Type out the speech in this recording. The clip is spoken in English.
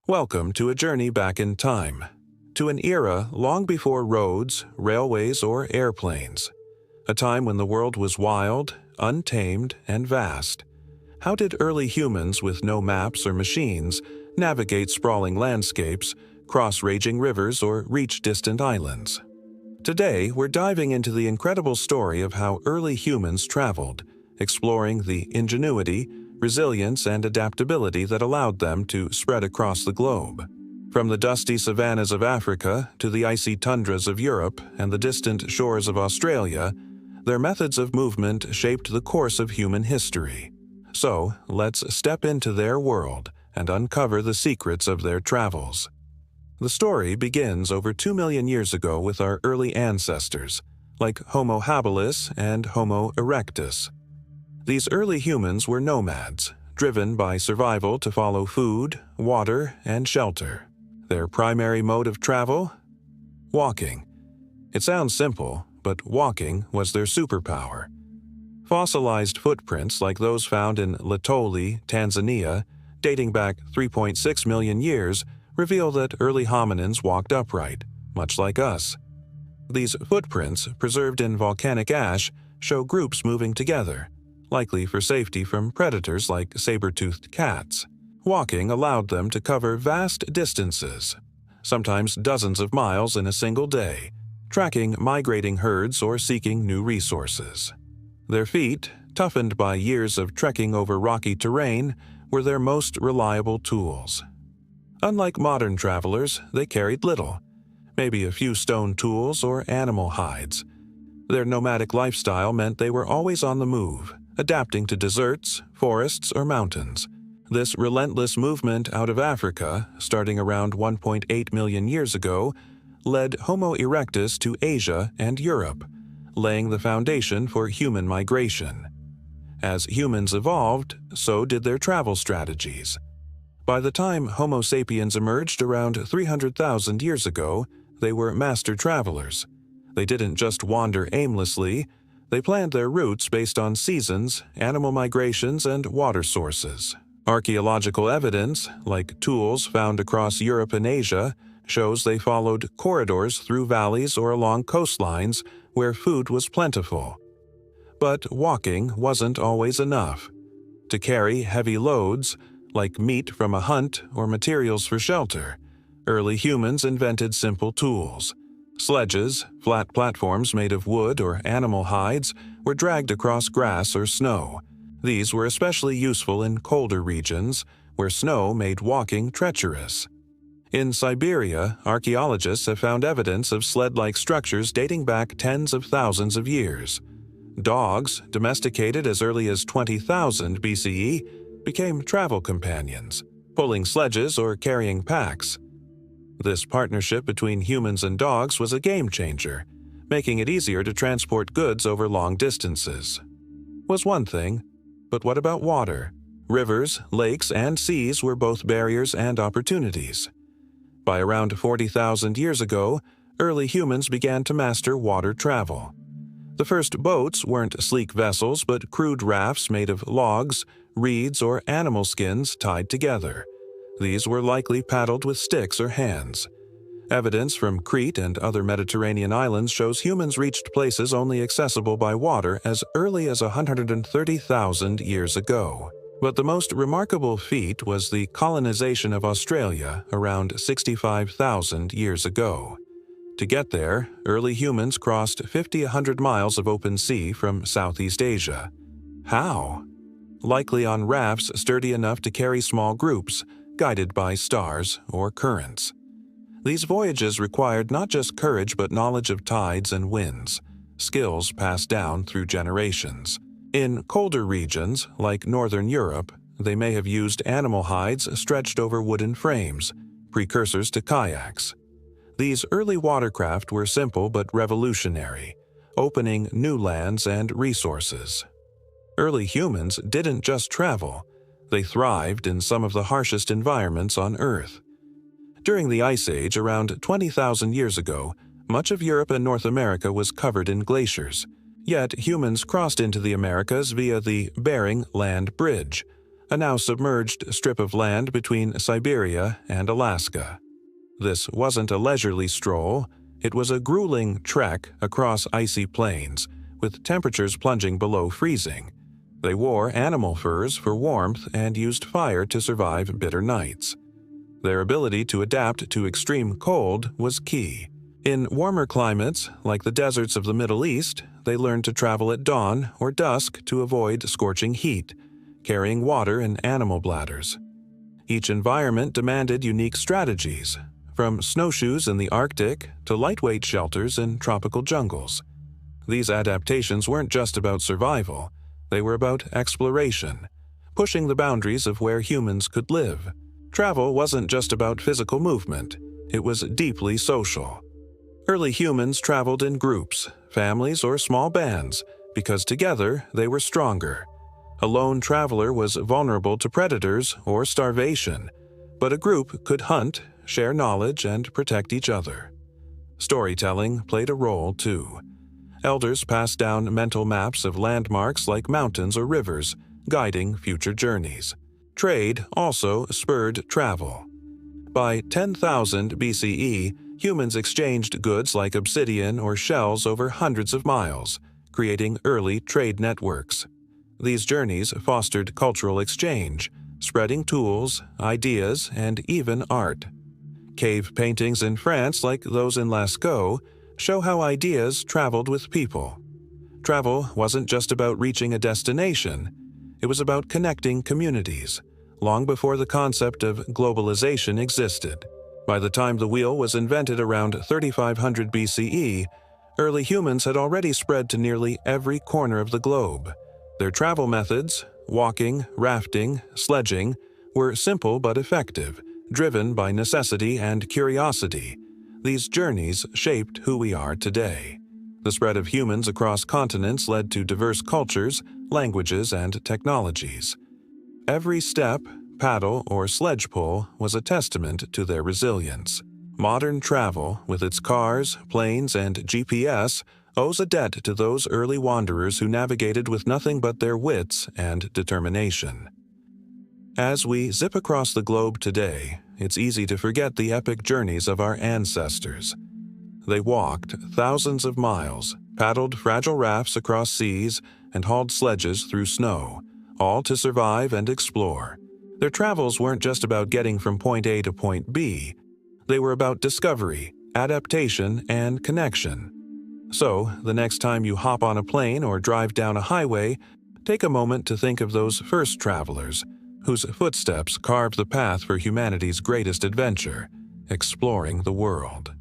Welcome to a journey back in time, to an era long before roads, railways, or airplanes. A time when the world was wild, untamed, and vast. How did early humans with no maps or machines navigate sprawling landscapes, cross raging rivers, or reach distant islands? Today, we're diving into the incredible story of how early humans traveled, exploring the ingenuity, resilience, and adaptability that allowed them to spread across the globe. From the dusty savannas of Africa to the icy tundras of Europe and the distant shores of Australia, their methods of movement shaped the course of human history. So, let's step into their world and uncover the secrets of their travels. The story begins over 2 million years ago with our early ancestors, like Homo habilis and Homo erectus. These early humans were nomads, driven by survival to follow food, water, and shelter. Their primary mode of travel? Walking. It sounds simple, but walking was their superpower. Fossilized footprints like those found in Latole, Tanzania, dating back 3.6 million years, reveal that early hominins walked upright, much like us. These footprints, preserved in volcanic ash, show groups moving together, likely for safety from predators like saber-toothed cats. Walking allowed them to cover vast distances, sometimes dozens of miles in a single day, tracking migrating herds or seeking new resources. Their feet, toughened by years of trekking over rocky terrain, were their most reliable tools. Unlike modern travelers, they carried little, maybe a few stone tools or animal hides. Their nomadic lifestyle meant they were always on the move, adapting to deserts, forests, or mountains. This relentless movement out of Africa, starting around 1.8 million years ago, led Homo erectus to Asia and Europe, laying the foundation for human migration. As humans evolved, so did their travel strategies. By the time Homo sapiens emerged around 300,000 years ago, they were master travelers. They didn't just wander aimlessly, they planned their routes based on seasons, animal migrations, and water sources. Archaeological evidence, like tools found across Europe and Asia, shows they followed corridors through valleys or along coastlines where food was plentiful. But walking wasn't always enough. To carry heavy loads, like meat from a hunt or materials for shelter, early humans invented simple tools. Sledges, flat platforms made of wood or animal hides, were dragged across grass or snow. These were especially useful in colder regions, where snow made walking treacherous. In Siberia, archaeologists have found evidence of sled-like structures dating back tens of thousands of years. Dogs, domesticated as early as 20,000 BCE, became travel companions, pulling sledges or carrying packs. This partnership between humans and dogs was a game-changer, making it easier to transport goods over long distances. Was one thing, but what about water? Rivers, lakes, and seas were both barriers and opportunities. By around 40,000 years ago, early humans began to master water travel. The first boats weren't sleek vessels but crude rafts made of logs, reeds, or animal skins tied together. These were likely paddled with sticks or hands. Evidence from Crete and other Mediterranean islands shows humans reached places only accessible by water as early as 130,000 years ago. But the most remarkable feat was the colonization of Australia around 65,000 years ago. To get there, early humans crossed 5,100 miles of open sea from Southeast Asia. How? Likely on rafts sturdy enough to carry small groups, guided by stars or currents. These voyages required not just courage but knowledge of tides and winds, skills passed down through generations. In colder regions, like Northern Europe, they may have used animal hides stretched over wooden frames, precursors to kayaks. These early watercraft were simple but revolutionary, opening new lands and resources. Early humans didn't just travel, they thrived in some of the harshest environments on Earth. During the Ice Age around 20,000 years ago, much of Europe and North America was covered in glaciers. Yet humans crossed into the Americas via the Bering Land Bridge, a now submerged strip of land between Siberia and Alaska. This wasn't a leisurely stroll, it was a grueling trek across icy plains, with temperatures plunging below freezing. They wore animal furs for warmth and used fire to survive bitter nights. Their ability to adapt to extreme cold was key. In warmer climates, like the deserts of the Middle East, they learned to travel at dawn or dusk to avoid scorching heat, carrying water in animal bladders. Each environment demanded unique strategies, from snowshoes in the Arctic to lightweight shelters in tropical jungles. These adaptations weren't just about survival, they were about exploration, pushing the boundaries of where humans could live. Travel wasn't just about physical movement, it was deeply social. Early humans traveled in groups, families, or small bands, because together they were stronger. A lone traveler was vulnerable to predators or starvation, but a group could hunt, share knowledge, and protect each other. Storytelling played a role too. Elders passed down mental maps of landmarks like mountains or rivers, guiding future journeys. Trade also spurred travel. By 10,000 BCE, humans exchanged goods like obsidian or shells over hundreds of miles, creating early trade networks. These journeys fostered cultural exchange, spreading tools, ideas, and even art. Cave paintings in France, like those in Lascaux, show how ideas traveled with people. Travel wasn't just about reaching a destination, it was about connecting communities, long before the concept of globalization existed. By the time the wheel was invented around 3500 BCE, early humans had already spread to nearly every corner of the globe. Their travel methods, walking, rafting, sledging, were simple but effective, driven by necessity and curiosity. These journeys shaped who we are today. The spread of humans across continents led to diverse cultures, languages, and technologies. Every step, paddle, or sledge pull was a testament to their resilience. Modern travel, with its cars, planes, and GPS, owes a debt to those early wanderers who navigated with nothing but their wits and determination. As we zip across the globe today, it's easy to forget the epic journeys of our ancestors. They walked thousands of miles, paddled fragile rafts across seas, and hauled sledges through snow, all to survive and explore. Their travels weren't just about getting from point A to point B. They were about discovery, adaptation, and connection. So, the next time you hop on a plane or drive down a highway, take a moment to think of those first travelers, whose footsteps carved the path for humanity's greatest adventure, exploring the world.